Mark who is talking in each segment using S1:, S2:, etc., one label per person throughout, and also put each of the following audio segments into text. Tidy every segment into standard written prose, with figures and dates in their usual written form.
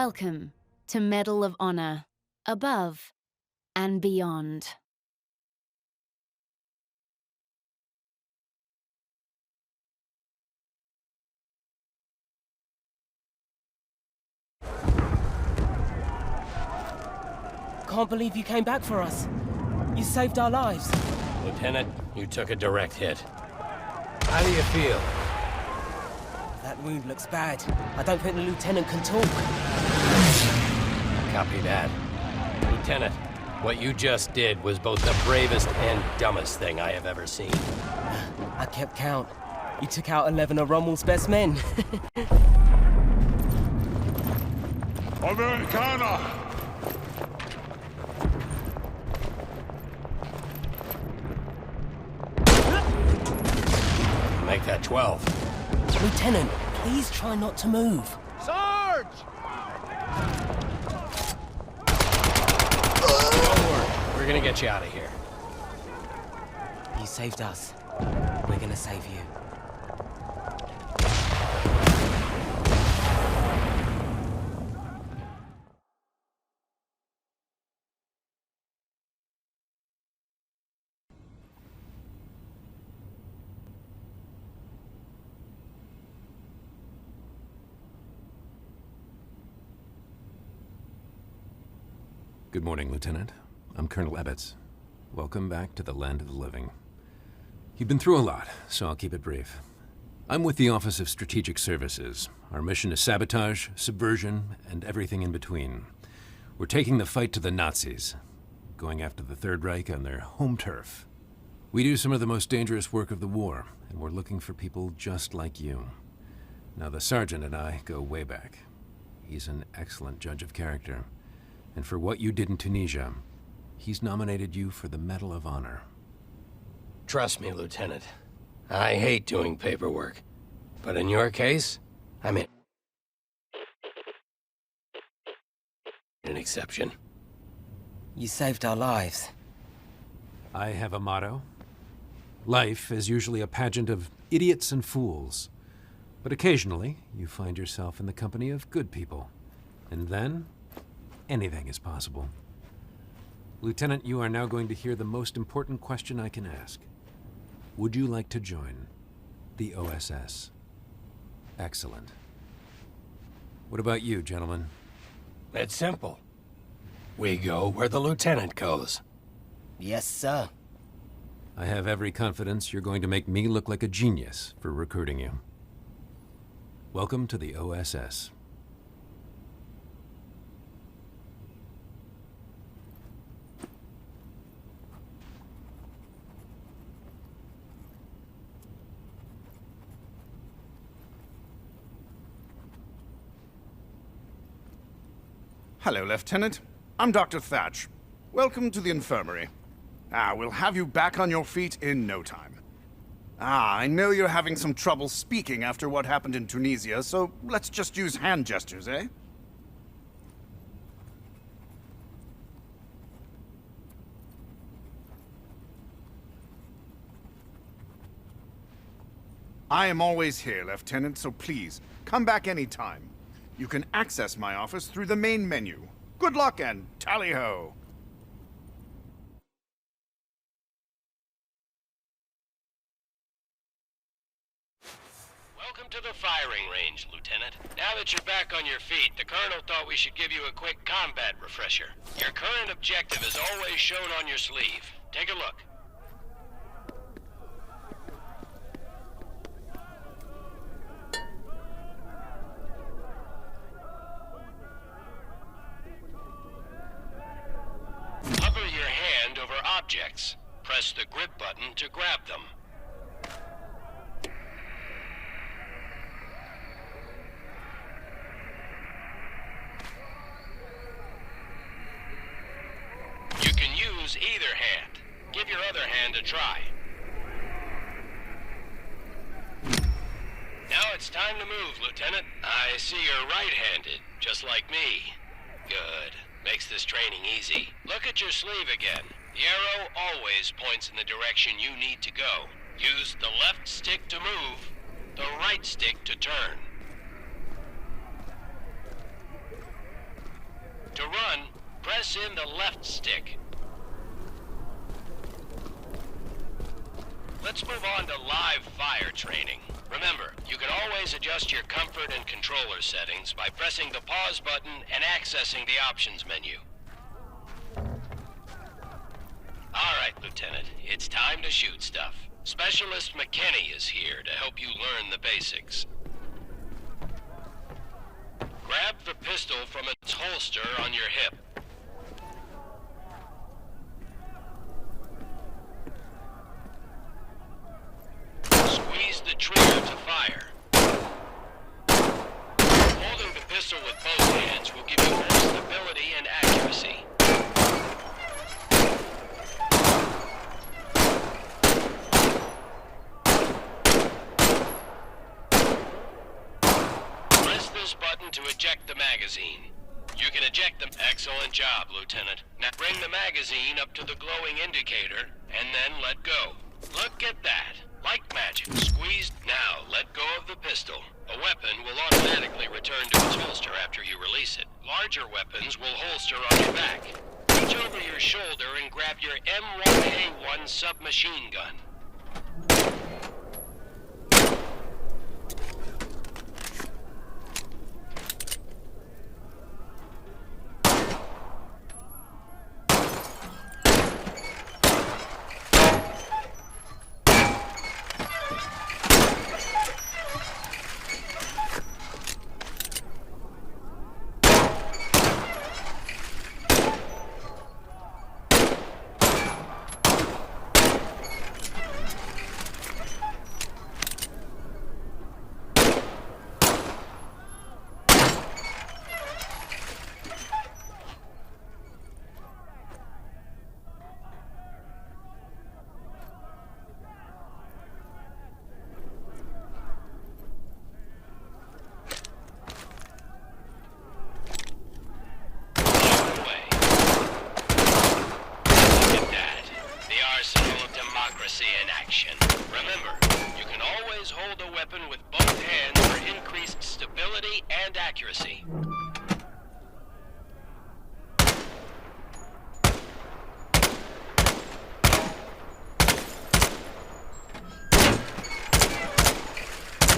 S1: Welcome to Medal of Honor, above and beyond.
S2: Can't believe you came back for us. You saved our lives.
S3: Lieutenant, you took a direct hit. How do you feel?
S2: That wound looks bad. I don't think the lieutenant can talk.
S3: Copy that. Lieutenant, what you just did was both the bravest and dumbest thing I have ever seen.
S2: I kept count. You took out 11 of Rommel's best men.
S4: Americana!
S3: Make that 12.
S2: Lieutenant, please try not to move.
S4: Sarge!
S3: Don't worry, we're gonna get you out of here.
S2: You saved us. We're gonna save you.
S5: Good morning, Lieutenant. I'm Colonel Ebbets. Welcome back to the land of the living. You've been through a lot, so I'll keep it brief. I'm with the Office of Strategic Services. Our mission is sabotage, subversion, and everything in between. We're taking the fight to the Nazis, going after the Third Reich on their home turf. We do some of the most dangerous work of the war, and we're looking for people just like you. Now, the Sergeant and I go way back. He's an excellent judge of character. And for what you did in Tunisia, he's nominated you for the Medal of Honor.
S3: Trust me, Lieutenant. I hate doing paperwork. But in your case, I'm in. An exception.
S2: You saved our lives.
S5: I have a motto. Life is usually a pageant of idiots and fools. But occasionally, you find yourself in the company of good people. And then, anything is possible. Lieutenant, you are now going to hear the most important question I can ask. Would you like to join the OSS? Excellent. What about you, gentlemen?
S3: It's simple. We go where the Lieutenant goes.
S2: Yes, sir.
S5: I have every confidence you're going to make me look like a genius for recruiting you. Welcome to the OSS.
S4: Hello, Lieutenant. I'm Dr. Thatch. Welcome to the infirmary. We'll have you back on your feet in no time. I know you're having some trouble speaking after what happened in Tunisia, so let's just use hand gestures, eh? I am always here, Lieutenant, so please, come back anytime. You can access my office through the main menu. Good luck and tally-ho!
S3: Welcome to the firing range, Lieutenant. Now that you're back on your feet, the Colonel thought we should give you a quick combat refresher. Your current objective is always shown on your sleeve. Take a look. Hover your hand over objects. Press the grip button to grab them. You can use either hand. Give your other hand a try. Now it's time to move, Lieutenant. I see you're right-handed, just like me. Good. Makes this training easy. Look at your sleeve again. The arrow always points in the direction you need to go. Use the left stick to move, the right stick to turn. press in the left stick. Let's move on to live fire training. Remember, you can always adjust your comfort and controller settings by pressing the pause button and accessing the options menu. Alright, Lieutenant, it's time to shoot stuff. Specialist McKinney is here to help you learn the basics. Grab the pistol from its holster on your hip. Squeeze the trigger to fire. Holding the pistol with both hands will give you more stability and accuracy. Press this button to eject the magazine. You can eject them. Excellent job, Lieutenant. Now bring the magazine up to the glowing indicator and then let go. Look at that. Like magic. Squeeze. Now, let go of the pistol. A weapon will automatically return to its holster after you release it. Larger weapons will holster on your back. Reach over your shoulder and grab your M1A1 submachine gun. In action. Remember, you can always hold a weapon with both hands for increased stability and accuracy.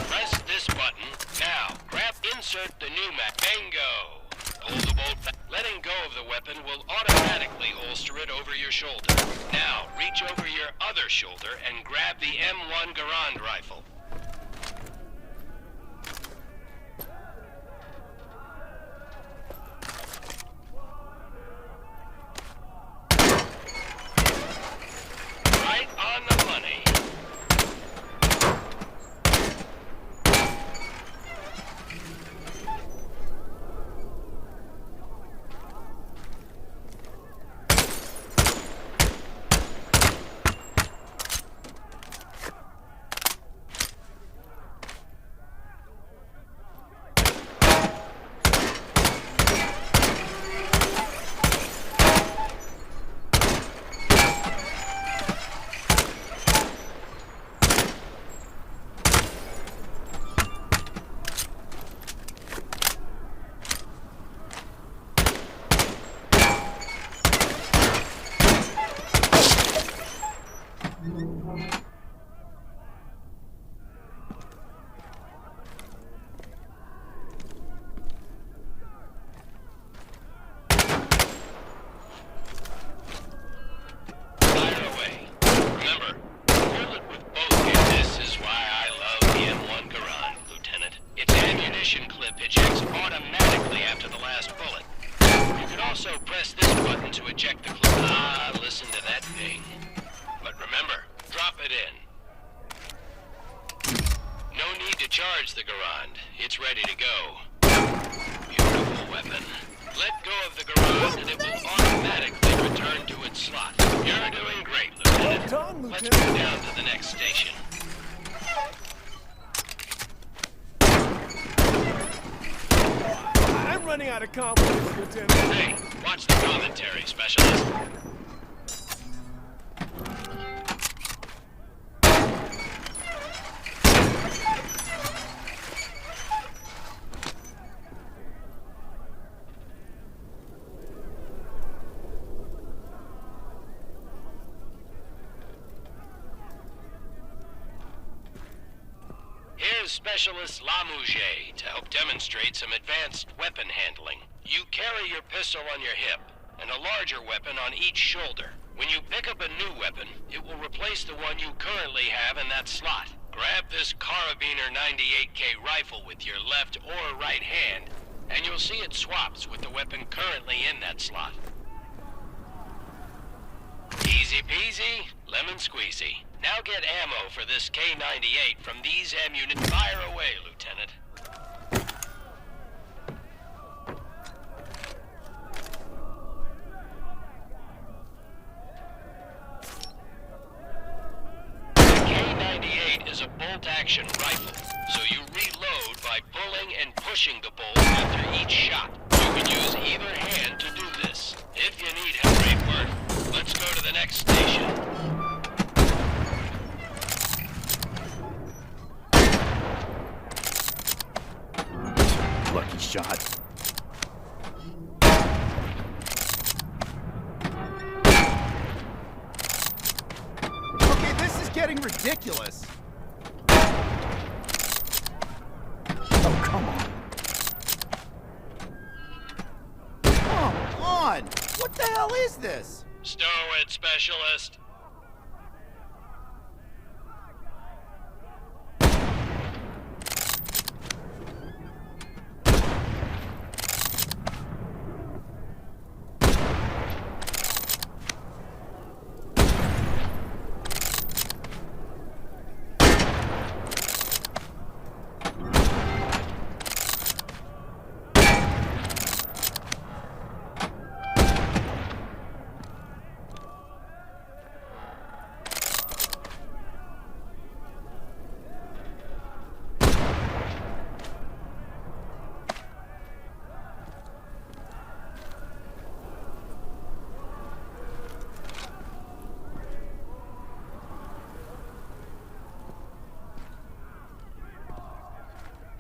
S3: Press this button. Now, insert the new mag. Bingo! Hold the bolt back. Letting go of the weapon will automatically holster it over your shoulder. Now, reach over your other shoulder and grab the M1 Garand rifle. Right on the money. Charge the Garand. It's ready to go. Beautiful weapon. Let go of the Garand and it will automatically return to its slot. You're doing great, Lieutenant.
S6: Well done,
S3: Let's
S6: Lieutenant.
S3: go down to the next station.
S6: I'm running out of confidence, Lieutenant.
S3: Hey, watch the commentary, Specialist. Specialist Lamouche to help demonstrate some advanced weapon handling. You carry your pistol on your hip, and a larger weapon on each shoulder. When you pick up a new weapon, it will replace the one you currently have in that slot. Grab this Carabiner 98K rifle with your left or right hand, and you'll see it swaps with the weapon currently in that slot. Easy peasy, lemon squeezy. Now get ammo for this K98 from these ammunition. Fire away, Lieutenant. The K98 is a bolt-action rifle, so you reload by pulling and pushing the bolt after each shot. You can use either hand to do this. If you need help, Rainbird, let's go to the next station.
S4: Lucky shot. Okay, this is getting ridiculous. Oh, come on. Come on! What the hell is this?
S3: Stow it, Specialist.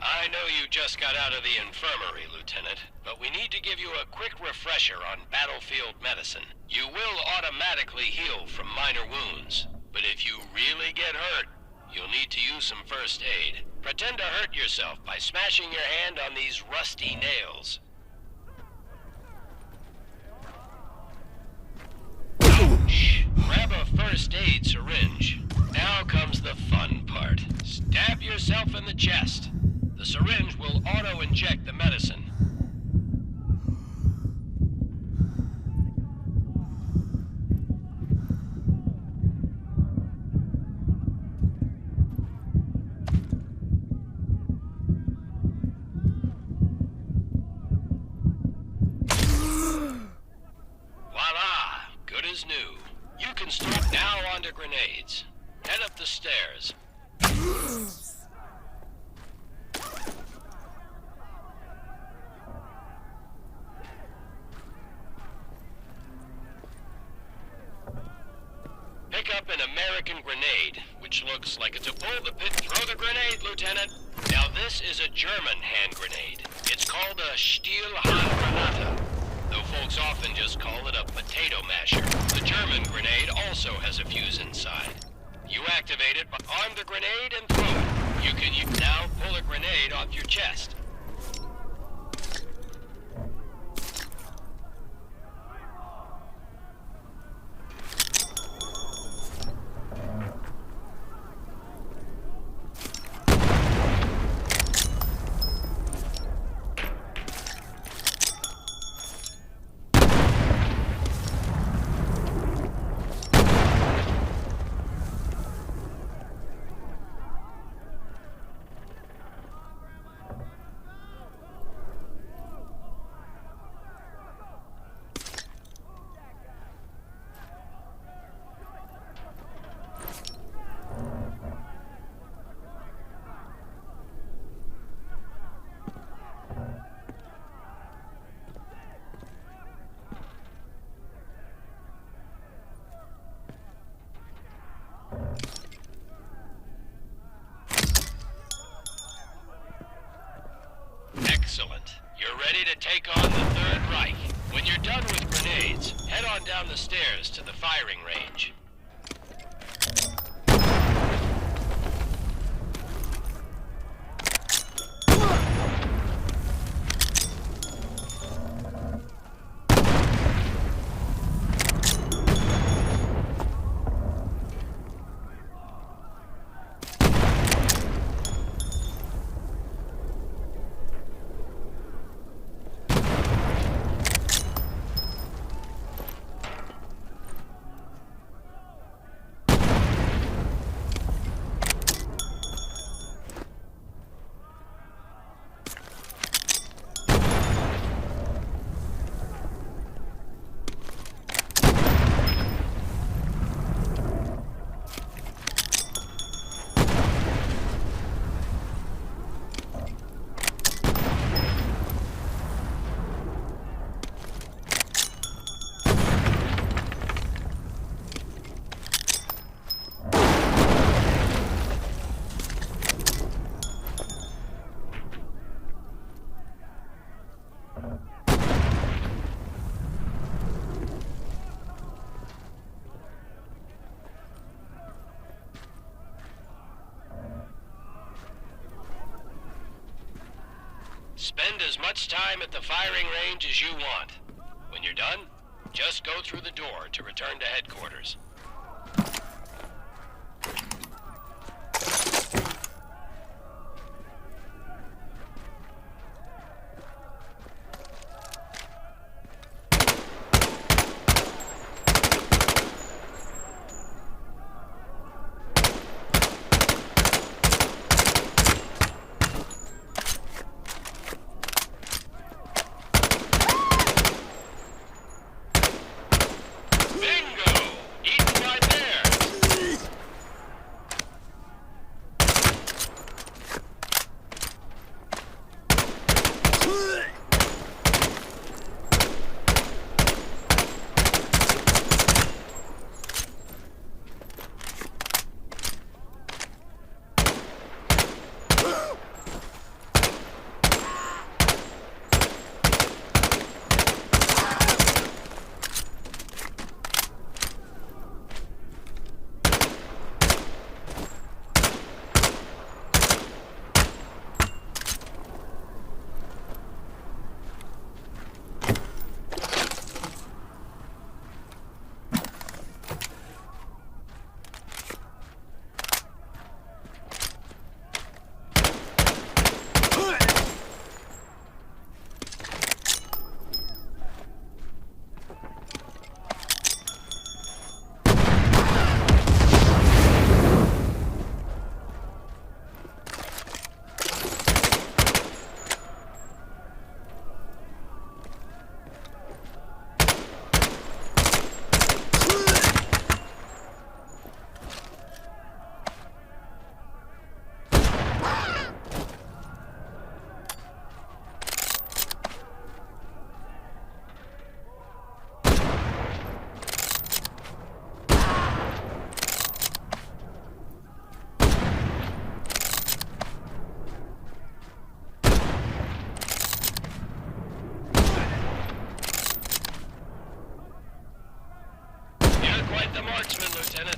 S3: I know you just got out of the infirmary, Lieutenant, but we need to give you a quick refresher on battlefield medicine. You will automatically heal from minor wounds, but if you really get hurt, you'll need to use some first aid. Pretend to hurt yourself by smashing your hand on these rusty nails. Ouch! Grab a first aid syringe. Now comes the fun part. Stab yourself in the chest. The syringe will auto-inject the medicine. Voila! Good as new. You can start now onto grenades. Head up the stairs. Pick up an American grenade, which looks like it's a pull the pit. Throw the grenade, Lieutenant. Now this is a German hand grenade. It's called a Stielhandgranate, though folks often just call it a potato masher. The German grenade also has a fuse inside. You activate it, arm the grenade and throw it. You can now pull a grenade off your chest. Excellent. You're ready to take on the Third Reich. When you're done with grenades, head on down the stairs to the firing range. Spend as much time at the firing range as you want. When you're done, just go through the door to return to headquarters. Quite the marksman, Lieutenant.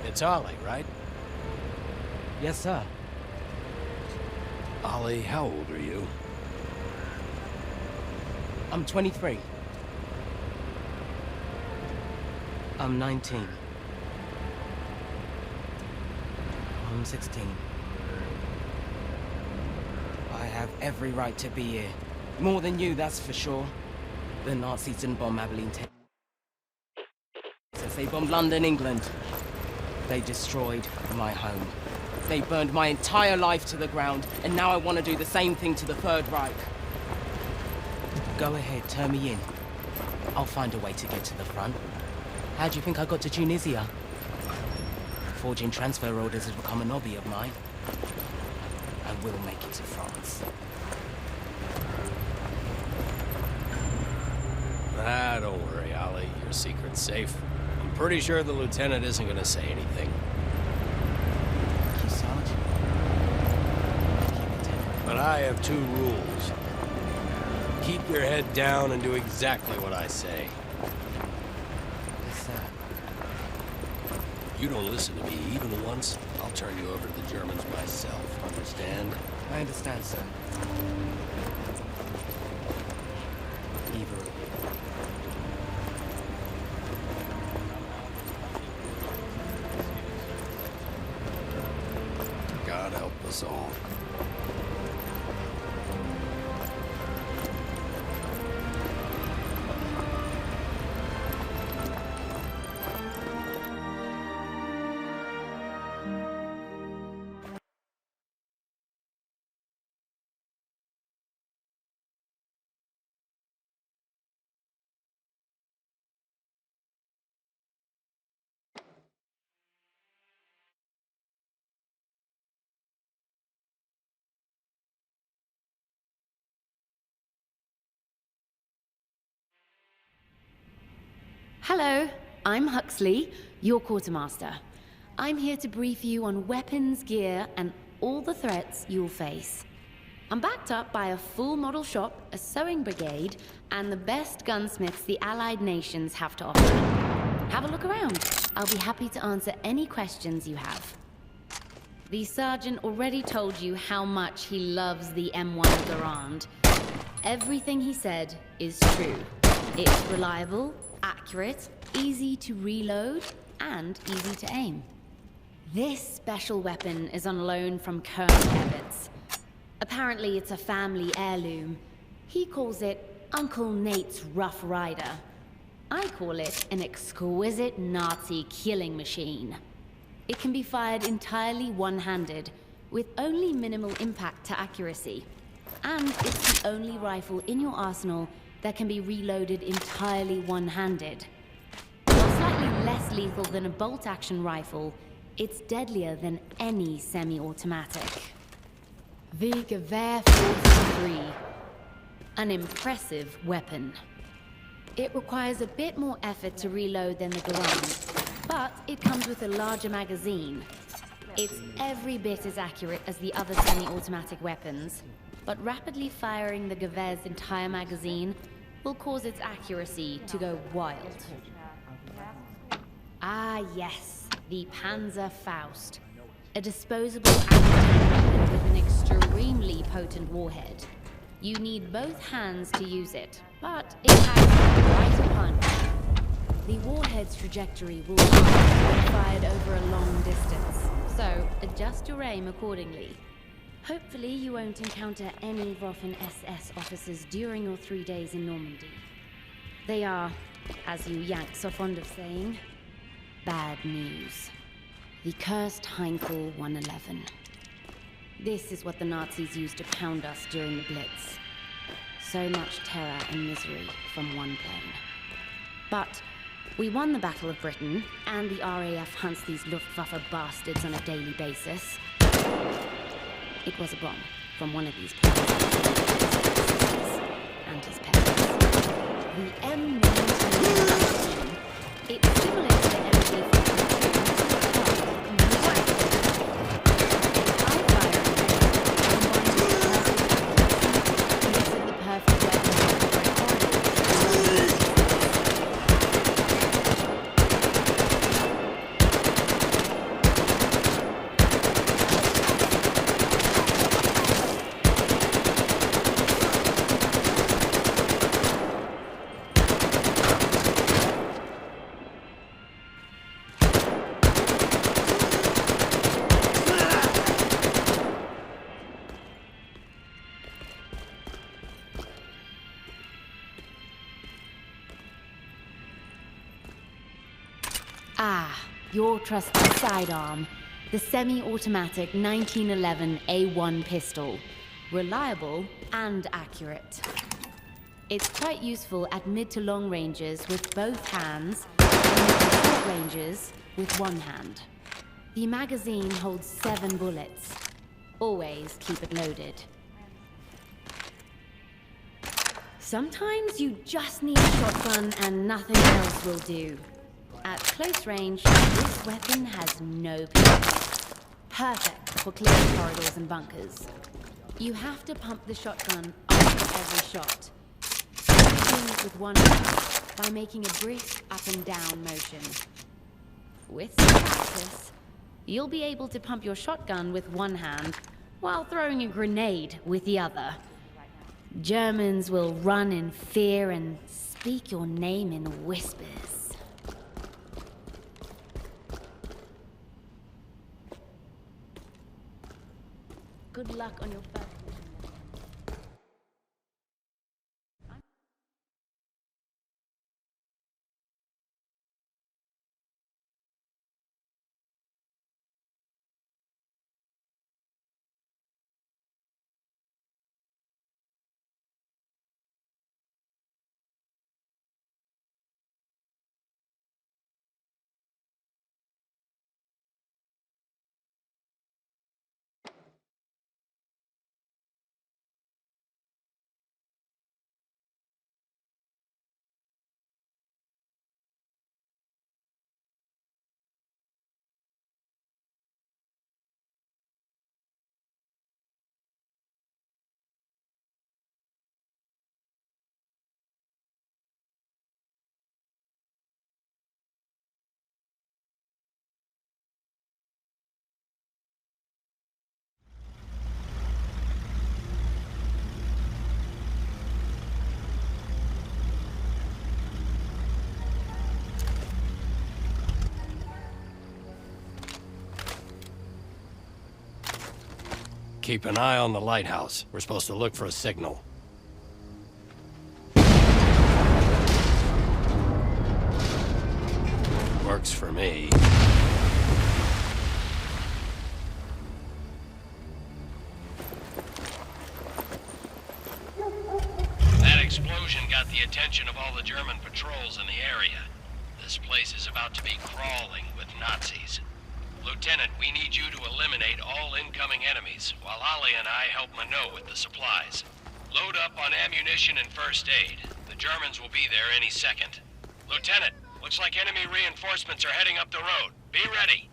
S7: It's Ollie, right?
S2: Yes, sir.
S7: Ollie, how old are you?
S2: I'm 23. I'm 19. I'm 16. I have every right to be here. More than you, that's for sure. The Nazis didn't bomb Abilene, Texas. They bombed London, England. They destroyed my home. They burned my entire life to the ground, and now I want to do the same thing to the Third Reich. Go ahead, turn me in. I'll find a way to get to the front. How do you think I got to Tunisia? Forging transfer orders has become an hobby of mine. I will make it to France.
S7: Ah, don't worry, Ollie. Your secret's safe. I'm pretty sure the lieutenant isn't gonna say anything.
S2: Thank you, Sarge. Thank you, Lieutenant.
S7: But I have two rules. Keep your head down and do exactly what I say.
S2: What's that?
S7: You don't listen to me even once, I'll turn you over to the Germans myself, understand?
S2: I understand, sir. Either of you.
S7: God help us all.
S1: Hello, I'm Huxley, your quartermaster. I'm here to brief you on weapons, gear, and all the threats you'll face. I'm backed up by a full model shop, a sewing brigade, and the best gunsmiths the Allied nations have to offer. Have a look around. I'll be happy to answer any questions you have. The sergeant already told you how much he loves the M1 Garand. Everything he said is true. It's reliable, accurate, easy to reload, and easy to aim. This special weapon is on loan from Colonel Ebbets. Apparently it's a family heirloom. He calls it Uncle Nate's Rough Rider. I call it an exquisite Nazi killing machine. It can be fired entirely one-handed, with only minimal impact to accuracy. And it's the only rifle in your arsenal that can be reloaded entirely one-handed. While slightly less lethal than a bolt-action rifle, it's deadlier than any semi-automatic. The Gewehr 43. An impressive weapon. It requires a bit more effort to reload than the Garand, but it comes with a larger magazine. It's every bit as accurate as the other semi-automatic weapons, but rapidly firing the Gewehr's entire magazine will cause its accuracy to go wild. Ah yes, the Panzer Faust. A disposable action weapon with an extremely potent warhead. You need both hands to use it, but it has quite a punch. The warhead's trajectory will be fired over a long distance, so adjust your aim accordingly. Hopefully you won't encounter any Waffen SS officers during your 3 days in Normandy. They are, as you Yanks are fond of saying, bad news. The cursed Heinkel 111. This is what the Nazis used to pound us during the Blitz. So much terror and misery from one plane. But we won the Battle of Britain, and the RAF hunts these Luftwaffe bastards on a daily basis. It was a bomb from one of these planes. And his parents. The M19, it's similar to the MG-42. Your trusted sidearm, the semi-automatic 1911 A1 pistol. Reliable and accurate. It's quite useful at mid to long ranges with both hands, and mid to short ranges with one hand. The magazine holds 7 bullets. Always keep it loaded. Sometimes you just need a shotgun and nothing else will do. At close range, this weapon has no peace. Perfect for clearing corridors and bunkers. You have to pump the shotgun after every shot. Begin with one hand by making a brisk up and down motion. With some practice, you'll be able to pump your shotgun with one hand while throwing a grenade with the other. Germans will run in fear and speak your name in whispers. Good luck on your first mission.
S7: Keep an eye on the lighthouse. We're supposed to look for a signal. Works for me.
S3: That explosion got the attention of all the German patrols in the area. This place is about to be crawling with Nazis. Lieutenant, we need you to eliminate all incoming enemies, while Ollie and I help Minot with the supplies. Load up on ammunition and first aid. The Germans will be there any second. Lieutenant, looks like enemy reinforcements are heading up the road. Be ready.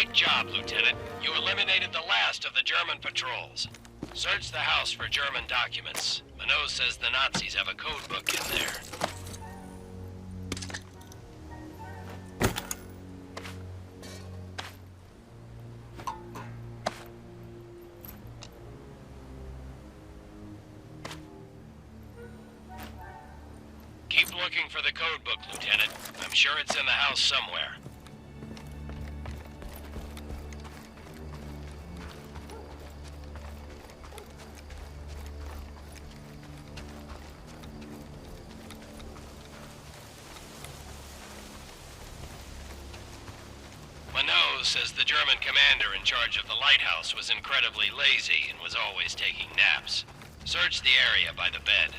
S3: Great job, Lieutenant. You eliminated the last of the German patrols. Search the house for German documents. Minot says the Nazis have a code book in there. Keep looking for the code book, Lieutenant. I'm sure it's in the house somewhere. Minot says the German commander in charge of the lighthouse was incredibly lazy and was always taking naps. Search the area by the bed.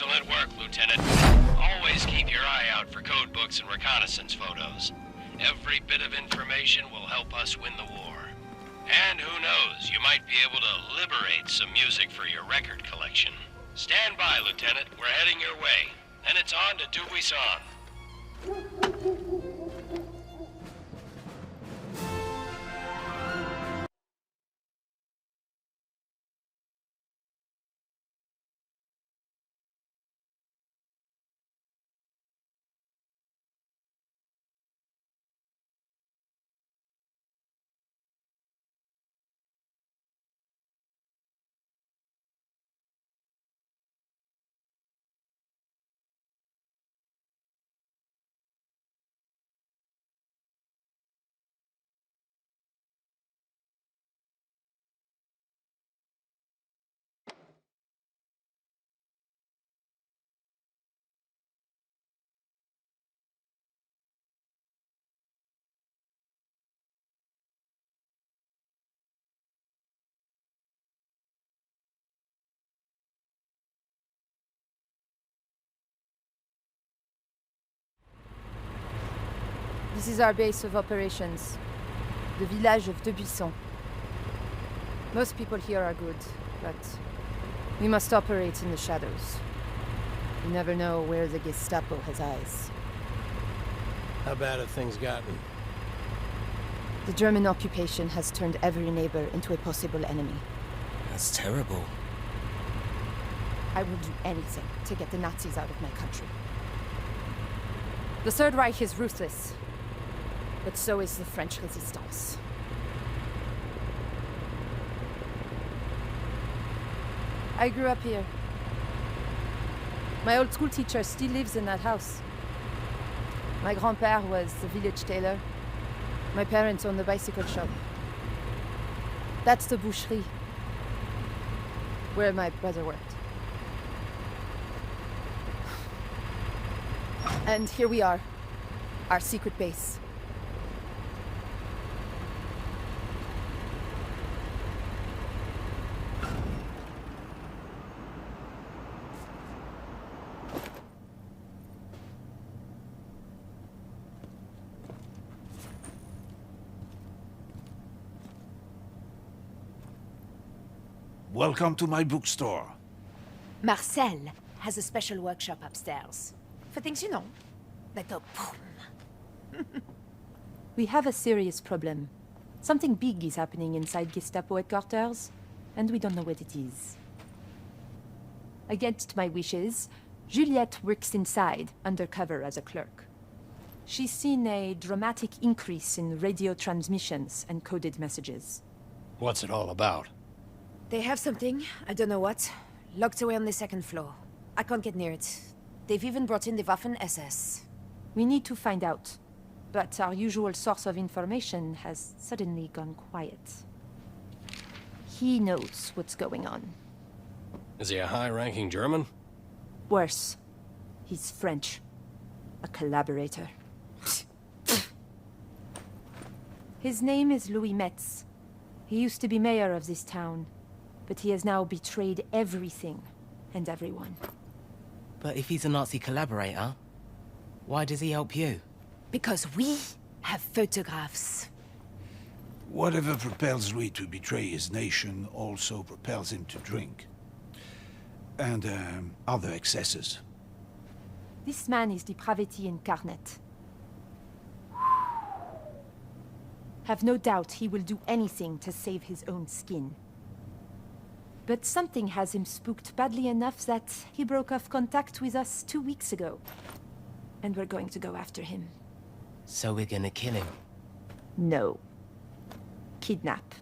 S3: Excellent work, Lieutenant. Always keep your eye out for code books and reconnaissance photos. Every bit of information will help us win the war. And who knows, you might be able to liberate some music for your record collection. Stand by, Lieutenant. We're heading your way. And it's on to Dubuisson.
S8: This is our base of operations, the village of Dubuisson. Most people here are good, but we must operate in the shadows. You never know where the Gestapo has eyes.
S7: How bad have things gotten?
S8: The German occupation has turned every neighbor into a possible enemy.
S2: That's terrible.
S8: I will do anything to get the Nazis out of my country. The Third Reich is ruthless, but so is the French resistance. I grew up here. My old school teacher still lives in that house. My grandpère was the village tailor. My parents owned the bicycle shop. That's the boucherie, where my brother worked. And here we are, our secret base.
S9: Welcome to my bookstore.
S10: Marcel has a special workshop upstairs. For things you know, like the boom.
S8: We have a serious problem. Something big is happening inside Gestapo headquarters, and we don't know what it is. Against my wishes, Juliette works inside, undercover as a clerk. She's seen a dramatic increase in radio transmissions and coded messages.
S7: What's it all about?
S10: They have something, I don't know what, locked away on the second floor. I can't get near it. They've even brought in the Waffen-SS.
S8: We need to find out, but our usual source of information has suddenly gone quiet. He knows what's going on.
S7: Is he a high-ranking German?
S8: Worse, he's French. A collaborator. His name is Louis Metz. He used to be mayor of this town, but he has now betrayed everything and everyone.
S2: But if he's a Nazi collaborator, why does he help you?
S10: Because we have photographs.
S9: Whatever propels Louis to betray his nation also propels him to drink. And other excesses.
S8: This man is depravity incarnate. Have no doubt he will do anything to save his own skin. But something has him spooked badly enough that he broke off contact with us 2 weeks ago. And we're going to go after him.
S2: So we're gonna kill him?
S8: No. Kidnap.